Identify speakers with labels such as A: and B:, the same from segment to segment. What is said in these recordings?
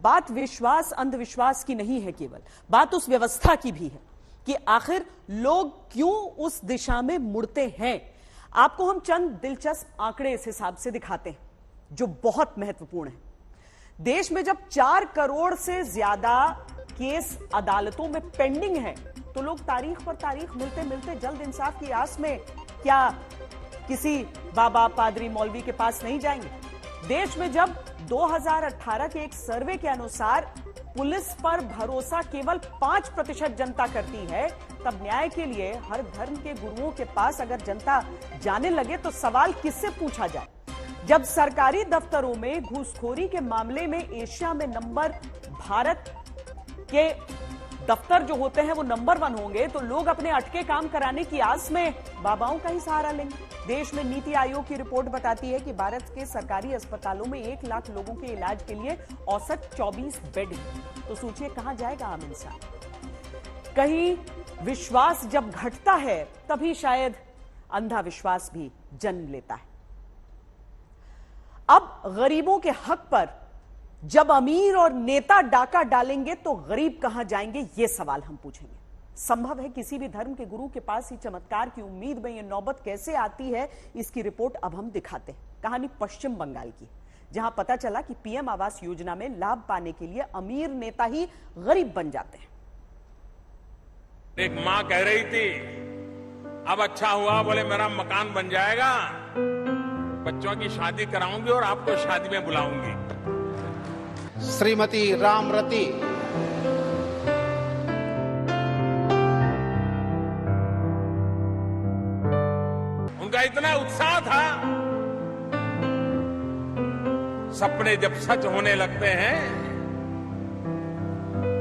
A: बात विश्वास अंधविश्वास की नहीं है, केवल बात उस व्यवस्था की भी है कि आखिर लोग क्यों उस दिशा में मुड़ते हैं। आपको हम चंद दिलचस्प आंकड़े इस हिसाब से दिखाते हैं जो बहुत महत्वपूर्ण है। देश में जब 4 करोड़ से ज्यादा केस अदालतों में पेंडिंग है तो लोग तारीख पर तारीख मिलते मिलते जल्द इंसाफ की आस में क्या किसी बाबा, पादरी, मौलवी के पास नहीं जाएंगे। देश में जब 2018 के एक सर्वे के अनुसार पुलिस पर भरोसा केवल 5% जनता करती है, तब न्याय के लिए हर धर्म के गुरुओं के पास अगर जनता जाने लगे तो सवाल किससे पूछा जाए। जब सरकारी दफ्तरों में घूसखोरी के मामले में एशिया में भारत के दफ्तर जो होते हैं वो नंबर 1 होंगे, तो लोग अपने अटके काम कराने की आस में बाबाओं का ही सहारा लेंगे। देश में नीति आयोग की रिपोर्ट बताती है कि भारत के सरकारी अस्पतालों में 1 लाख लोगों के इलाज के लिए औसत 24 बेड हैं। तो सोचिए कहां जाएगा आम इंसान। कहीं विश्वास जब घटता है तभी शायद अंधा विश्वास भी जन्म लेता है। अब गरीबों के हक पर जब अमीर और नेता डाका डालेंगे तो गरीब कहां जाएंगे, यह सवाल हम पूछेंगे। संभव है किसी भी धर्म के गुरु के पास ही चमत्कार की उम्मीद में यह नौबत कैसे आती है, इसकी रिपोर्ट अब हम दिखाते हैं। कहानी पश्चिम बंगाल की, जहां पता चला कि पीएम आवास योजना में लाभ पाने के लिए अमीर नेता ही गरीब बन जाते हैं।
B: एक मां कह रही थी, अब अच्छा हुआ, बोले मेरा मकान बन जाएगा, बच्चों की शादी कराऊंगी और आपको शादी में बुलाऊंगी।
C: श्रीमती रामरती
B: उनका इतना उत्साह था। सपने जब सच होने लगते हैं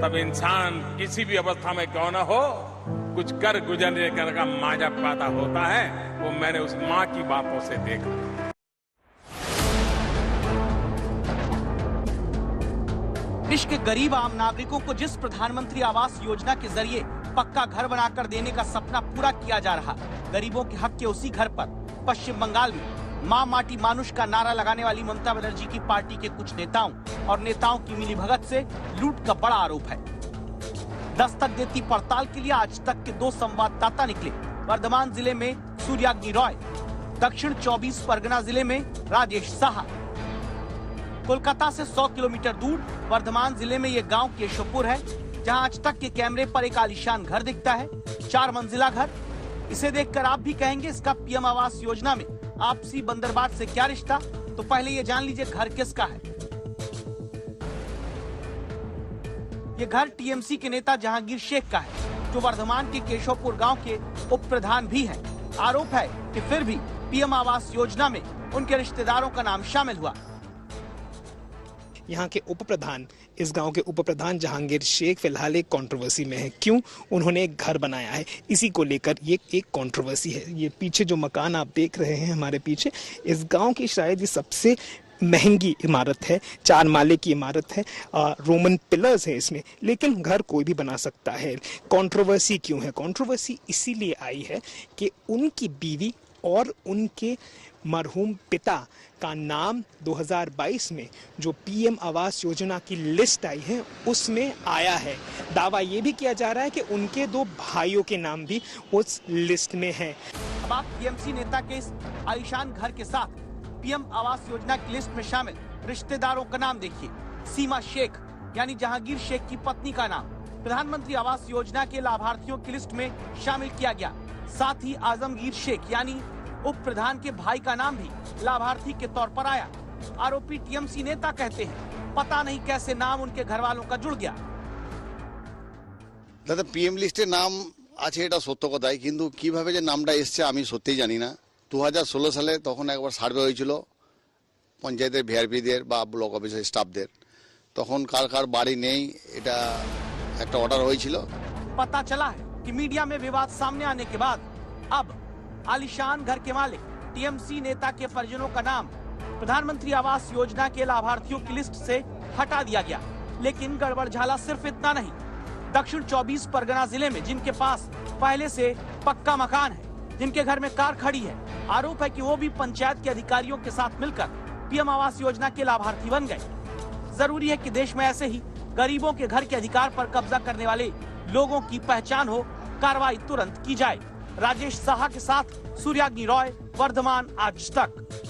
B: तब इंसान किसी भी अवस्था में क्यों न हो, कुछ कर गुजरने का माजा पैदा होता है। वो मैंने उस मां की बातों से देखा।
D: देश के गरीब आम नागरिकों को जिस प्रधानमंत्री आवास योजना के जरिए पक्का घर बनाकर देने का सपना पूरा किया जा रहा, गरीबों के हक के उसी घर पर पश्चिम बंगाल में मां माटी मानुष का नारा लगाने वाली ममता बनर्जी की पार्टी के कुछ नेताओं और नेताओं की मिलीभगत से लूट का बड़ा आरोप है। दस्तक देती पड़ताल के लिए आज तक के 2 संवाददाता निकले। वर्धमान जिले में सूर्याग्नि रॉय, दक्षिण 24 परगना जिले में राजेश साहा। कोलकाता से 100 किलोमीटर दूर वर्धमान जिले में ये गांव केशवपुर है, जहां आज तक के कैमरे पर एक आलीशान घर दिखता है, 4 मंजिला घर। इसे देखकर आप भी कहेंगे इसका पीएम आवास योजना में आपसी बंदरबाट से क्या रिश्ता। तो पहले ये जान लीजिए घर किसका है। ये घर टीएमसी के नेता जहांगीर शेख का है, जो वर्धमान के केशवपुर गांव के उप प्रधान भी हैं। आरोप है कि फिर भी पीएम आवास योजना में उनके रिश्तेदारों का नाम शामिल हुआ।
E: यहाँ के उप प्रधान, इस गांव के उप प्रधान जहांगीर शेख फिलहाल एक कंट्रोवर्सी में है। क्यों? उन्होंने एक घर बनाया है, इसी को लेकर ये एक कंट्रोवर्सी है। ये पीछे जो मकान आप देख रहे हैं हमारे पीछे, इस गांव की शायद ये सबसे महंगी इमारत है, 4 माले की इमारत है, रोमन पिलर्स है इसमें, लेकिन घर कोई भी बना सकता है। कंट्रोवर्सी क्यों है? कंट्रोवर्सी इसीलिए आई है कि उनकी बीवी और उनके मरहूम पिता का नाम 2022 में जो पीएम आवास योजना की लिस्ट आई है उसमें आया है। दावा ये भी किया जा रहा है कि उनके 2 भाइयों के नाम भी उस लिस्ट में है।
D: अब आप टीएमसी नेता के इस आलीशान घर के साथ पीएम आवास योजना की लिस्ट में शामिल रिश्तेदारों का नाम देखिए। सीमा शेख यानी जहांगीर शेख की पत्नी का नाम प्रधानमंत्री आवास योजना के लाभार्थियों की लिस्ट में शामिल किया गया। साथ ही आजमगीर शेख यानी उप प्रधान के भाई का नाम भी लाभार्थी के तौर पर आया। आरोपी टीएमसी नेता कहते हैं पता नहीं कैसे नाम उनके घर वालों का जुड़ गया।
F: दादा पीएम लिस्टे नाम আছে এটা সত্য কথাই, কিন্তু কিভাবে যে নামটা এসছে আমি সত্যিই জানি না। 2016 সালে তখন একবার সার্ভে হয়েছিল পঞ্চায়েতের ভিআরপিদের বা ব্লক অফিসের স্টাফদের, তখন কার কার বাড়ি নেই এটা একটা অর্ডার হয়েছিল।
D: पता चला है कि मीडिया में विवाद सामने आने के बाद अब आलीशान घर के मालिक टीएमसी नेता के परिजनों का नाम प्रधानमंत्री आवास योजना के लाभार्थियों की लिस्ट से हटा दिया गया। लेकिन गड़बड़झाला सिर्फ इतना नहीं, दक्षिण 24 परगना जिले में जिनके पास पहले से पक्का मकान है, जिनके घर में कार खड़ी है, आरोप है कि वो भी पंचायत के अधिकारियों के साथ मिलकर पीएम आवास योजना के लाभार्थी बन गए। जरूरी है कि देश में ऐसे ही गरीबों के घर के अधिकार पर कब्जा करने वाले लोगों की पहचान हो, कार्रवाई तुरंत की जाए। राजेश साहा के साथ सूर्याग्नि रॉय, वर्धमान आज तक।